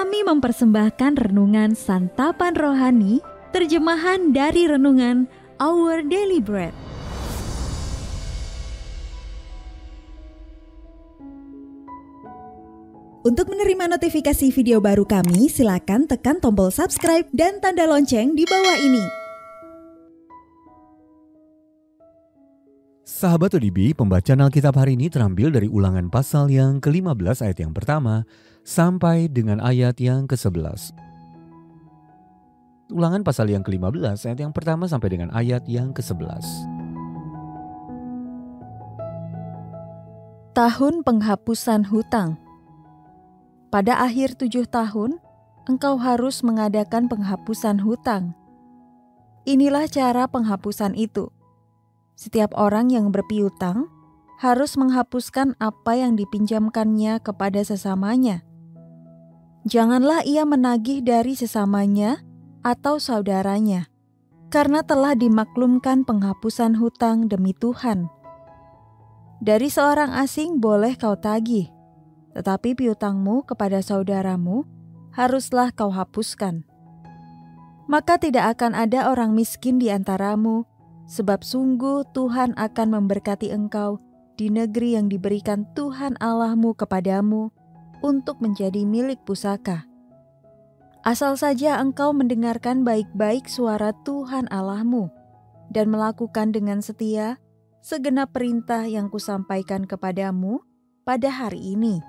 Kami mempersembahkan renungan Santapan Rohani, terjemahan dari renungan Our Daily Bread. Untuk menerima notifikasi video baru kami, silakan tekan tombol subscribe dan tanda lonceng di bawah ini. Sahabat ODB, pembacaan Alkitab hari ini terambil dari Ulangan pasal yang ke-15 ayat yang pertama sampai dengan ayat yang ke-11. Ulangan pasal yang ke-15 ayat yang pertama sampai dengan ayat yang ke-11. Tahun penghapusan hutang. Pada akhir 7 tahun, engkau harus mengadakan penghapusan hutang. Inilah cara penghapusan itu. Setiap orang yang berpiutang harus menghapuskan apa yang dipinjamkannya kepada sesamanya. Janganlah ia menagih dari sesamanya atau saudaranya, karena telah dimaklumkan penghapusan hutang demi Tuhan. Dari seorang asing boleh kau tagih, tetapi piutangmu kepada saudaramu haruslah kau hapuskan. Maka tidak akan ada orang miskin di antaramu, sebab sungguh Tuhan akan memberkati engkau di negeri yang diberikan Tuhan Allahmu kepadamu untuk menjadi milik pusaka. Asal saja engkau mendengarkan baik-baik suara Tuhan Allahmu dan melakukan dengan setia segenap perintah yang kusampaikan kepadamu pada hari ini.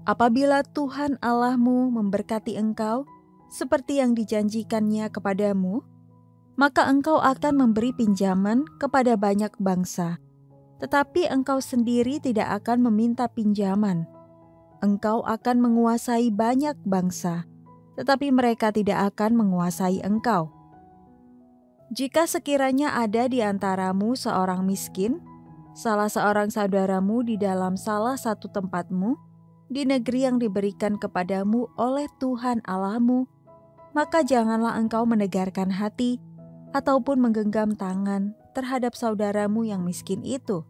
Apabila Tuhan Allahmu memberkati engkau seperti yang dijanjikannya kepadamu, maka engkau akan memberi pinjaman kepada banyak bangsa, tetapi engkau sendiri tidak akan meminta pinjaman. Engkau akan menguasai banyak bangsa, tetapi mereka tidak akan menguasai engkau. Jika sekiranya ada di antaramu seorang miskin, salah seorang saudaramu di dalam salah satu tempatmu, di negeri yang diberikan kepadamu oleh Tuhan Allahmu, maka janganlah engkau menegarkan hati ataupun menggenggam tangan terhadap saudaramu yang miskin itu.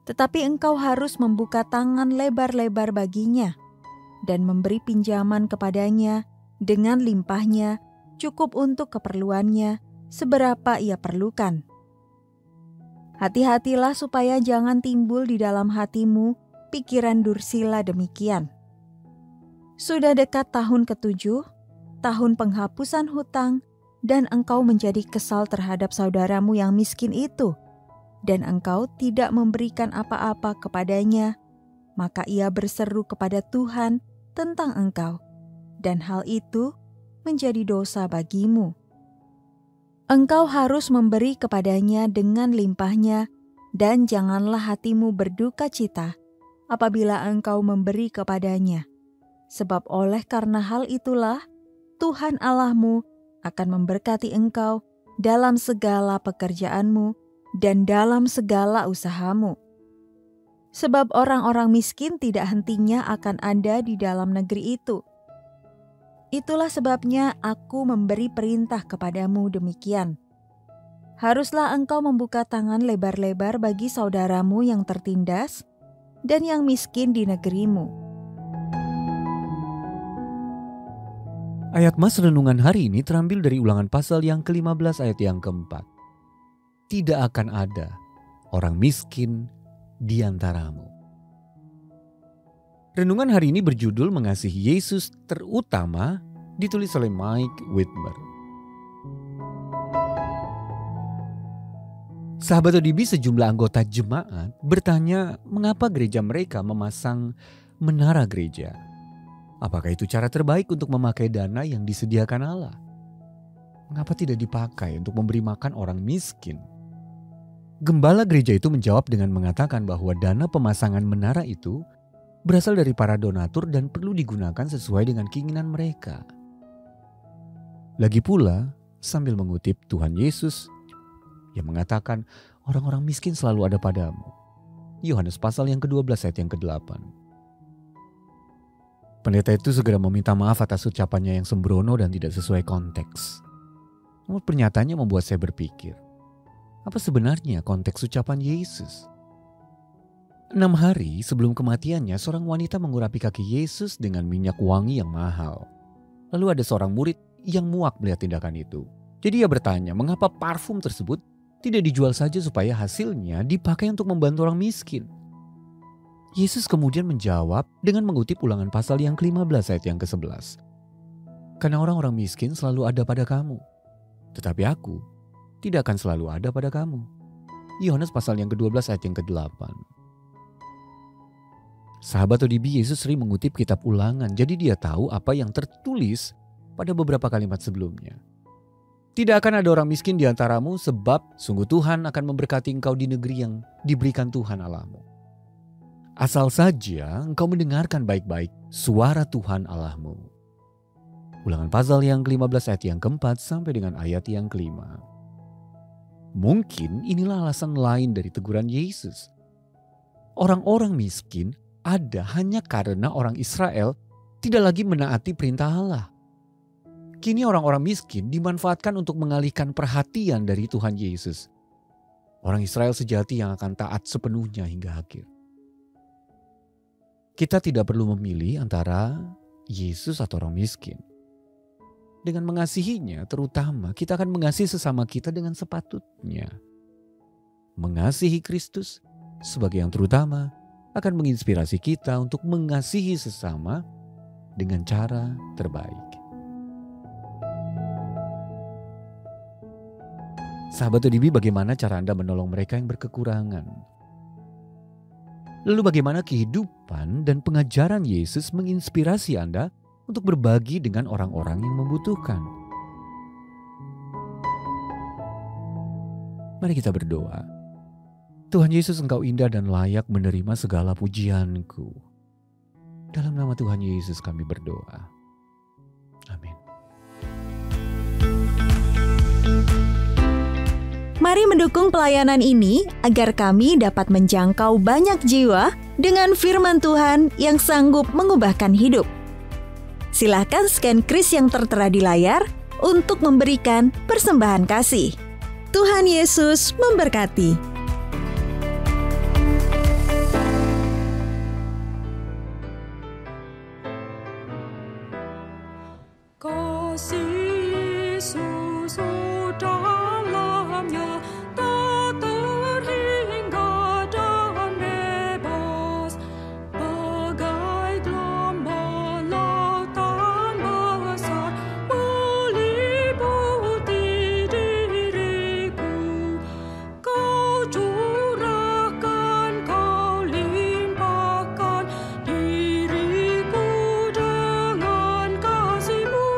Tetapi engkau harus membuka tangan lebar-lebar baginya dan memberi pinjaman kepadanya dengan limpahnya, cukup untuk keperluannya seberapa ia perlukan. Hati-hatilah supaya jangan timbul di dalam hatimu pikiran dursila demikian. Sudah dekat tahun ke-7, tahun penghapusan hutang, dan engkau menjadi kesal terhadap saudaramu yang miskin itu, dan engkau tidak memberikan apa-apa kepadanya, maka ia berseru kepada Tuhan tentang engkau, dan hal itu menjadi dosa bagimu. Engkau harus memberi kepadanya dengan limpahnya, dan janganlah hatimu berduka cita apabila engkau memberi kepadanya, sebab oleh karena hal itulah Tuhan Allahmu akan memberkati engkau dalam segala pekerjaanmu dan dalam segala usahamu. Sebab orang-orang miskin tidak hentinya akan ada di dalam negeri itu. Itulah sebabnya aku memberi perintah kepadamu demikian. Haruslah engkau membuka tangan lebar-lebar bagi saudaramu yang tertindas dan yang miskin di negerimu. Ayat mas renungan hari ini terambil dari Ulangan pasal yang ke-15 ayat yang keempat. Tidak akan ada orang miskin di antaramu. Renungan hari ini berjudul Mengasihi Yesus Terutama, ditulis oleh Mike Whitmer. Sahabat ODB, sejumlah anggota jemaat bertanya mengapa gereja mereka memasang menara gereja. Apakah itu cara terbaik untuk memakai dana yang disediakan Allah? Mengapa tidak dipakai untuk memberi makan orang miskin? Gembala gereja itu menjawab dengan mengatakan bahwa dana pemasangan menara itu berasal dari para donatur dan perlu digunakan sesuai dengan keinginan mereka. Lagi pula, sambil mengutip Tuhan Yesus yang mengatakan orang-orang miskin selalu ada padamu. Yohanes pasal yang ke-12 ayat yang ke-8. Pendeta itu segera meminta maaf atas ucapannya yang sembrono dan tidak sesuai konteks. Namun pernyataannya membuat saya berpikir, apa sebenarnya konteks ucapan Yesus? 6 hari sebelum kematiannya, seorang wanita mengurapi kaki Yesus dengan minyak wangi yang mahal. Lalu ada seorang murid yang muak melihat tindakan itu. Jadi ia bertanya, mengapa parfum tersebut tidak dijual saja supaya hasilnya dipakai untuk membantu orang miskin? Yesus kemudian menjawab dengan mengutip Ulangan pasal yang ke-15 ayat yang ke-11. Karena orang-orang miskin selalu ada pada kamu, tetapi aku tidak akan selalu ada pada kamu. Yohanes pasal yang ke-12 ayat yang ke-8. Sahabat ODB, Yesus sering mengutip kitab Ulangan, jadi dia tahu apa yang tertulis pada beberapa kalimat sebelumnya. Tidak akan ada orang miskin di antaramu, sebab sungguh Tuhan akan memberkati engkau di negeri yang diberikan Tuhan Allahmu. Asal saja engkau mendengarkan baik-baik suara Tuhan Allahmu. Ulangan pasal yang ke-15 ayat yang ke-4 sampai dengan ayat yang ke-5. Mungkin inilah alasan lain dari teguran Yesus. Orang-orang miskin ada hanya karena orang Israel tidak lagi menaati perintah Allah. Kini orang-orang miskin dimanfaatkan untuk mengalihkan perhatian dari Tuhan Yesus. Orang Israel sejati yang akan taat sepenuhnya hingga akhir. Kita tidak perlu memilih antara Yesus atau orang miskin. Dengan mengasihinya, terutama kita akan mengasihi sesama kita dengan sepatutnya. Mengasihi Kristus sebagai yang terutama akan menginspirasi kita untuk mengasihi sesama dengan cara terbaik. Sahabat ODB, bagaimana cara Anda menolong mereka yang berkekurangan? Lalu bagaimana kehidupan dan pengajaran Yesus menginspirasi Anda untuk berbagi dengan orang-orang yang membutuhkan? Mari kita berdoa. Tuhan Yesus, Engkau indah dan layak menerima segala pujianku. Dalam nama Tuhan Yesus kami berdoa. Amin. Mari mendukung pelayanan ini agar kami dapat menjangkau banyak jiwa dengan firman Tuhan yang sanggup mengubahkan hidup. Silakan scan kris yang tertera di layar untuk memberikan persembahan kasih. Tuhan Yesus memberkati. Kasih Yesus, oh dalamnya tak terhingga dan bebas, bagai gelombang lautan besar meliputi diriku. Kau curahkan, kau limpahkan diriku dengan kasih-Mu.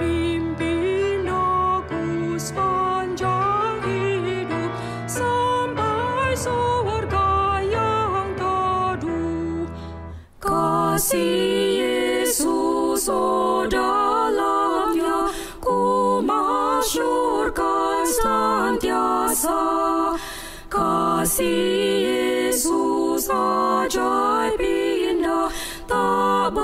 Pimpin aku sepanjang hidup sampai surga yang teduh. Kasih Yesus, oh dalamnya ku masyurkan senantiasa. Kasih Yesus ajaib indah tak